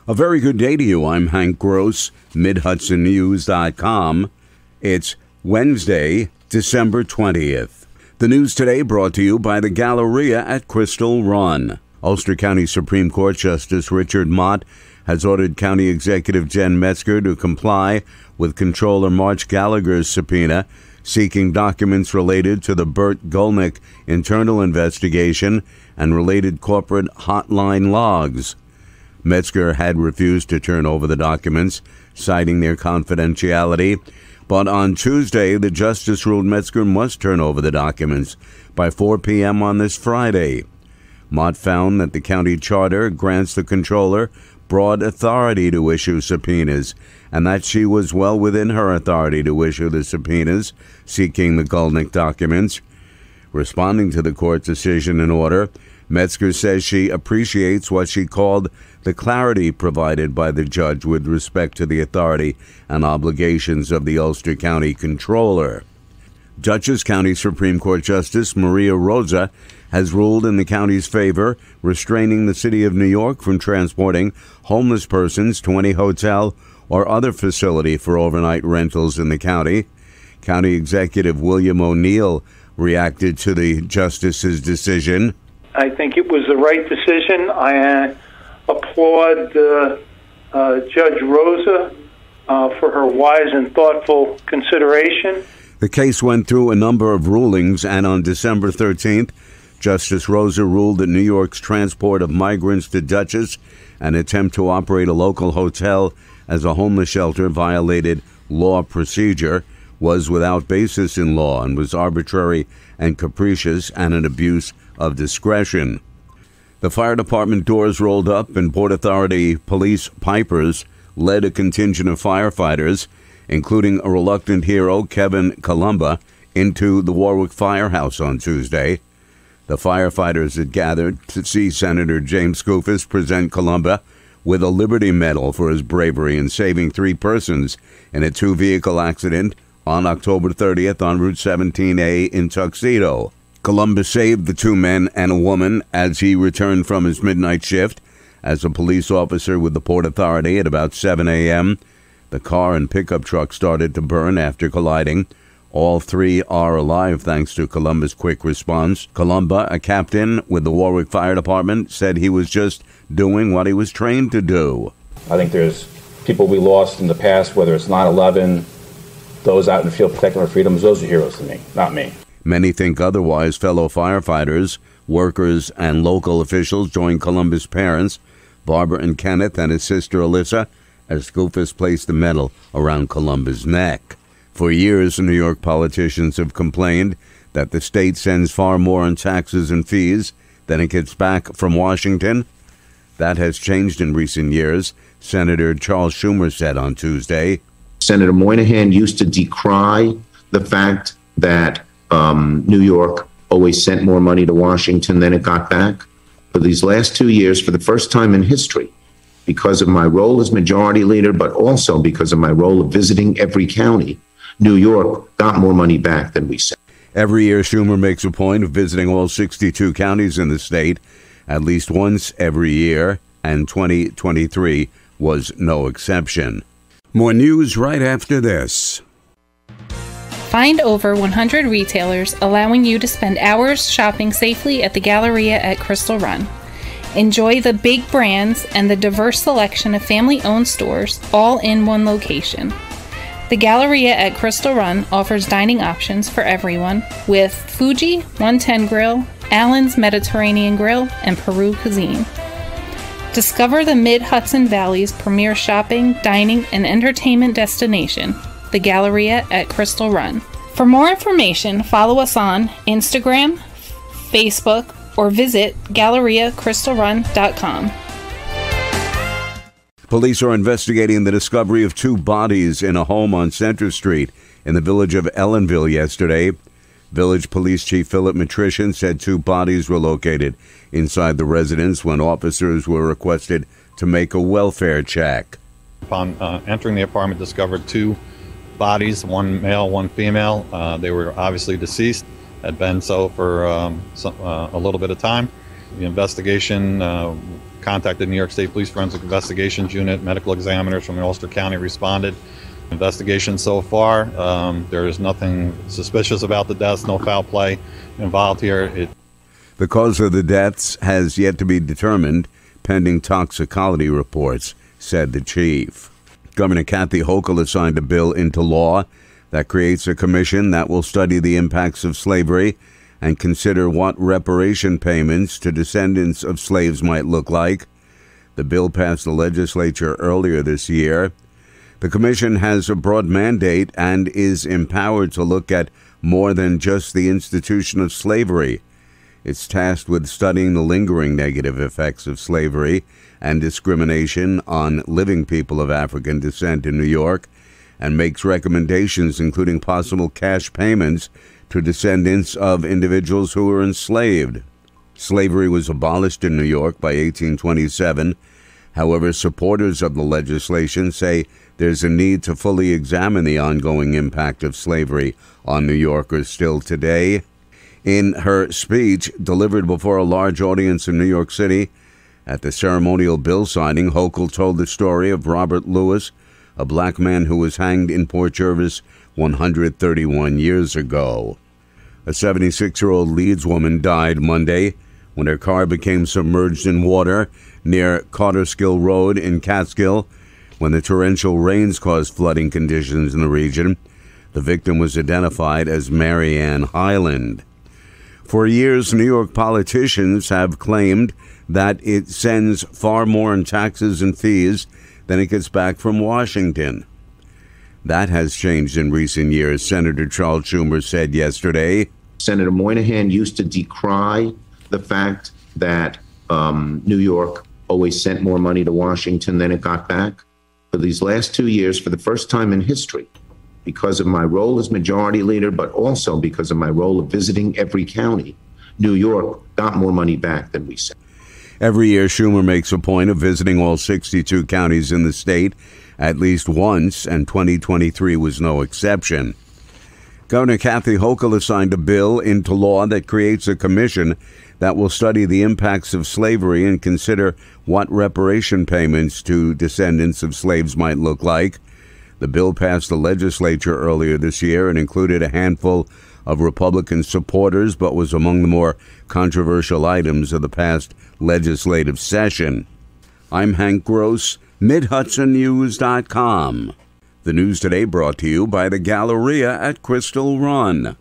A very good day to you. I'm Hank Gross, MidHudsonNews.com. It's Wednesday, December 20th. The news today brought to you by the Galleria at Crystal Run. Ulster County Supreme Court Justice Richard Mott has ordered County Executive Jen Metzger to comply with Comptroller March Gallagher's subpoena seeking documents related to the Burt Gulnick internal investigation and related corporate hotline logs. Metzger had refused to turn over the documents, citing their confidentiality. But on Tuesday, the justice ruled Metzger must turn over the documents by 4 p.m. on this Friday. Mott found that the county charter grants the comptroller broad authority to issue subpoenas, and that she was well within her authority to issue the subpoenas seeking the Gulnick documents. Responding to the court decision and order, Metzger says she appreciates what she called the clarity provided by the judge with respect to the authority and obligations of the Ulster County Comptroller. Dutchess County Supreme Court Justice Maria Rosa has ruled in the county's favor, restraining the City of New York from transporting homeless persons to any hotel or other facility for overnight rentals in the county. County Executive William O'Neill reacted to the justice's decision. I think it was the right decision. I applaud Judge Rosa for her wise and thoughtful consideration. The case went through a number of rulings, and on December 13th, Justice Rosa ruled that New York's transport of migrants to Dutchess, an attempt to operate a local hotel as a homeless shelter, violated law procedure, was without basis in law, and was arbitrary and capricious and an abuse of discretion. The fire department doors rolled up and Port Authority police pipers led a contingent of firefighters, including a reluctant hero, Kevin Columba, into the Warwick Firehouse on Tuesday. The firefighters had gathered to see Senator James Skoufis present Columba with a Liberty Medal for his bravery in saving 3 persons in a 2-vehicle accident on October 30th on Route 17A in Tuxedo. Columba saved the 2 men and a woman as he returned from his midnight shift as a police officer with the Port Authority at about 7 a.m. The car and pickup truck started to burn after colliding. All 3 are alive thanks to Columba's quick response. Columba, a captain with the Warwick Fire Department, said he was just doing what he was trained to do. I think there's people we lost in the past, whether it's 9/11, those out in the field protecting our freedoms, those are heroes to me, not me. Many think otherwise. Fellow firefighters, workers, and local officials joined Columba's parents, Barbara and Kenneth, and his sister Alyssa, as Skoufis placed the medal around Columba's neck. For years, New York politicians have complained that the state sends far more in taxes and fees than it gets back from Washington. That has changed in recent years, Senator Charles Schumer said on Tuesday. Senator Moynihan used to decry the fact that New York always sent more money to Washington than it got back. For these last 2 years, for the first time in history, because of my role as majority leader, but also because of my role of visiting every county, New York got more money back than we sent. Every year, Schumer makes a point of visiting all 62 counties in the state at least once every year, and 2023 was no exception. More news right after this. Find over 100 retailers allowing you to spend hours shopping safely at the Galleria at Crystal Run. Enjoy the big brands and the diverse selection of family-owned stores all in one location. The Galleria at Crystal Run offers dining options for everyone with Fuji, 110 Grill, Allen's Mediterranean Grill, and Peru Cuisine. Discover the Mid-Hudson Valley's premier shopping, dining, and entertainment destination, the Galleria at Crystal Run. For more information, follow us on Instagram, Facebook, or visit GalleriaCrystalRun.com. Police are investigating the discovery of 2 bodies in a home on Center Street in the village of Ellenville yesterday. Village Police Chief Philip Matrician said 2 bodies were located inside the residence when officers were requested to make a welfare check. Upon entering the apartment, discovered 2 bodies, one male, one female. They were obviously deceased, had been so for a little bit of time. The investigation contacted New York State Police Forensic Investigations Unit. Medical examiners from Ulster County responded. Investigation so far, there is nothing suspicious about the deaths, no foul play involved here. The cause of the deaths has yet to be determined, pending toxicology reports, said the chief. Governor Kathy Hochul signed a bill into law that creates a commission that will study the impacts of slavery and consider what reparation payments to descendants of slaves might look like. The bill passed the legislature earlier this year. The commission has a broad mandate and is empowered to look at more than just the institution of slavery. It's tasked with studying the lingering negative effects of slavery and discrimination on living people of African descent in New York, and makes recommendations including possible cash payments to descendants of individuals who were enslaved. Slavery was abolished in New York by 1827. However, supporters of the legislation say there's a need to fully examine the ongoing impact of slavery on New Yorkers still today. In her speech delivered before a large audience in New York City at the ceremonial bill signing, Hochul told the story of Robert Lewis, a black man who was hanged in Port Jervis 131 years ago. A 76-year-old Leeds woman died Monday when her car became submerged in water near Carterskill Road in Catskill when the torrential rains caused flooding conditions in the region. The victim was identified as Mary Ann Highland. For years, New York politicians have claimed that it sends far more in taxes and fees than it gets back from Washington. That has changed in recent years, Senator Charles Schumer said yesterday. Senator Moynihan used to decry the fact that New York always sent more money to Washington than it got back. For these last 2 years, for the first time in history, because of my role as majority leader, but also because of my role of visiting every county, New York got more money back than we sent. Every year, Schumer makes a point of visiting all 62 counties in the state at least once, and 2023 was no exception. Governor Kathy Hochul signed a bill into law that creates a commission that will study the impacts of slavery and consider what reparation payments to descendants of slaves might look like. The bill passed the legislature earlier this year and included a handful of Republican supporters, but was among the more controversial items of the past legislative session. I'm Hank Gross, MidHudsonNews.com. The news today brought to you by the Galleria at Crystal Run.